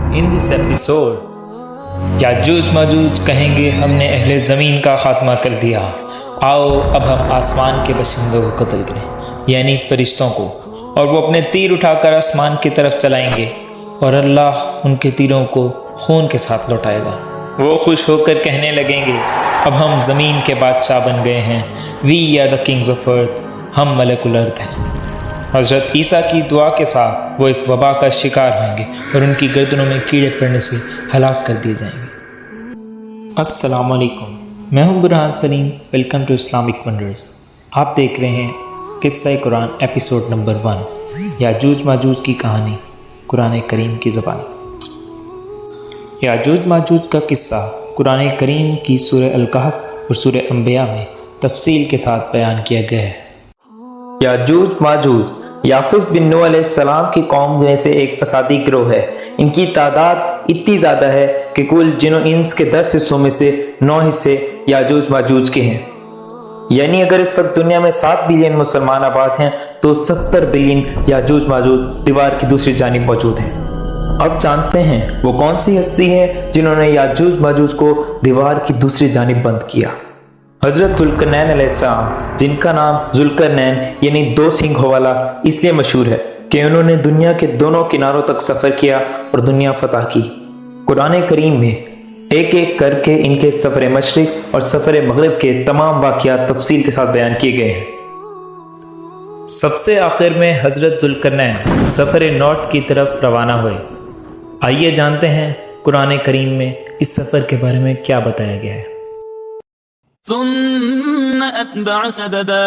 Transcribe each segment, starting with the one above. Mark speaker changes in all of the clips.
Speaker 1: In this episode, Yajuj Majuj कहेंगे हमने अहले ज़मीन का ख़ात्मा कर दिया, आओ अब हम आसमान के बशिंदों को कत्ल करें, यानी फरिश्तों को, और वो अपने तीर उठाकर आसमान की तरफ चलाएंगे और अल्लाह उनके तीरों को खून के साथ लौटाएगा। वो खुश होकर कहने लगेंगे, अब हम ज़मीन के बादशाह बन गए हैं, we are the kings of earth, हम मलकुल अर्थ हैं। हज़रत ईसा की दुआ के साथ वो एक वबा का शिकार होंगे और उनकी गर्दनों में कीड़े पड़ने से हलाक कर दिए जाएंगे। अस्सलाम वालेकुम, मैं हूं Burhan Saleem, welcome to Islamic wonders. आप देख रहे हैं किस्सा Quran episode number 1, Yajuj Majuj की कहानी कुरान करीम की ज़बान। याजूज माजूज का किस्सा कुरान करीम की सूरह अल-कहफ और सूरह अंबिया में तफसील के साथ बयान किया गया है। याजूज माजूज याफिस बिन नूह अलैहिस्सलाम की कौम में से एक फसादी गिरोह है। इनकी तादाद इतनी ज़्यादा है कि कुल जिनो इंस के 10 हिस्सों में से 9 हिस्से याजूज माजूज के हैं। यानी अगर इस वक्त दुनिया में 7 बिलियन मुसलमान आबाद हैं तो 70 बिलियन याजूज माजूज दीवार की दूसरी जानिब मौजूद हैं। अब जानते हैं वो कौन सी हस्ती है जिन्होंने याजूज माजूज को दीवार की दूसरी जानिब बंद किया। हज़रत जुल्करनैन अलैहिस्सलाम, जिनका नाम जुल्करनैन यानी 2 सींगों वाला इसलिए मशहूर है कि उन्होंने दुनिया के दोनों किनारों तक सफ़र किया और दुनिया फतह की। कुरान करीम में एक एक करके इनके सफ़र मशरिक और सफ़र मगरिब के तमाम वाक़यात तफसील के साथ बयान किए गए हैं। सबसे आखिर में हज़रत जुल्करनैन सफ़र नॉर्थ की तरफ रवाना हुए। आइए जानते हैं कुरान करीम में इस सफ़र के बारे में क्या बताया गया है।
Speaker 2: ثم أتبع سببا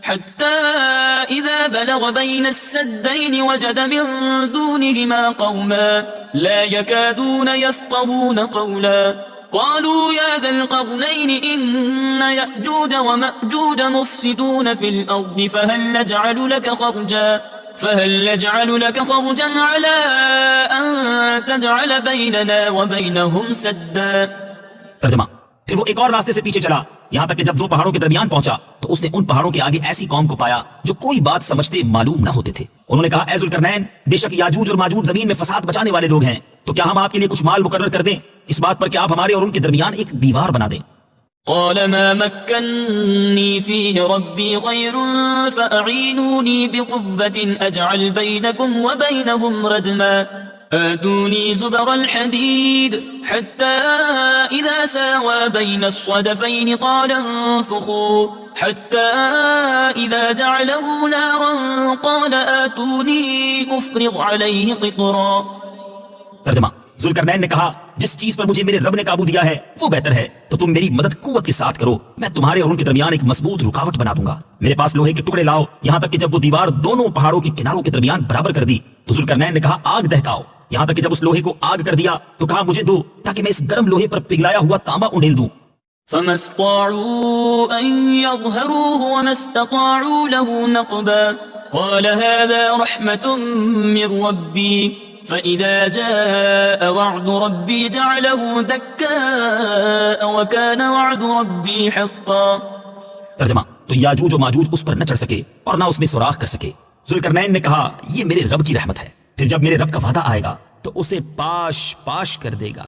Speaker 2: حتى إذا بلغ بين السدين وجد من دونهما قوما لا يكادون يفقهون قولا قالوا يا ذا القرنين إن يأجوج ومأجوج مفسدون في الأرض فهل نجعل لك خرجا على أن تجعل بيننا وبينهم سدا۔
Speaker 3: ترجمہ: پھر وہ ایک اور راستے سے پیچھے چلا، یہاں تک کہ جب 2 پہاڑوں کے درمیان پہنچا تو اس نے ان پہاڑوں کے آگے ایسی قوم کو پایا جو کوئی بات سمجھتے معلوم نہ ہوتے تھے۔ انہوں نے کہا، اے ذوالقرنین، بے شک یاجوج اور ماجوج زمین میں فساد بچانے والے لوگ ہیں، تو کیا ہم آپ کے لیے کچھ مال مقرر کر دیں اس بات پر کہ آپ ہمارے اور ان کے درمیان ایک دیوار بنا دیں۔
Speaker 2: قال ما مكنني فيه ربي خير فأعينوني بقوة أجعل بينكم وبينهم ردما آتوني زبر الحديد حتى إذا ساوى بين الصدفين قال انفخوا حتى إذا جعله نارا قال آتوني أفرغ عليه قطرا۔
Speaker 3: ترجمہ: ذوالقرنین نے کہا، جس چیز پر مجھے میرے رب نے قابو دیا ہے وہ بہتر ہے، تو تم میری مدد قوت کے ساتھ کرو، میں تمہارے اور ان کے درمیان ایک مضبوط رکاوٹ بنا دوں گا۔ میرے پاس لوہے کے ٹکڑے لاؤ، یہاں تک کہ جب وہ دیوار دونوں پہاڑوں کے کناروں کے درمیان برابر کر دی تو ذوالقرنین نے کہا، آگ دہکاؤ، یہاں تک کہ جب اس لوہے کو آگ کر دیا تو کہا، مجھے دو تاکہ میں اس گرم لوہے پر پگھلایا ہوا تانبا انڈیل دوں۔
Speaker 2: فما استطاعوا أن يظهروه وما استطاعوا له نقبا قال هذا رحمة من ربي فإذا جاء وعد ربي جعله دكاء وكان وعد ربي حقا۔
Speaker 3: ترجمہ: تو یاجوج و ماجوج اس پر نہ چڑھ سکے اور نہ اس میں سوراخ کر سکے۔ ذوالقرنین نے کہا، یہ میرے رب کی رحمت ہے، پھر جب میرے رب کا وعدہ آئے گا تو اسے پاش پاش کر دے گا۔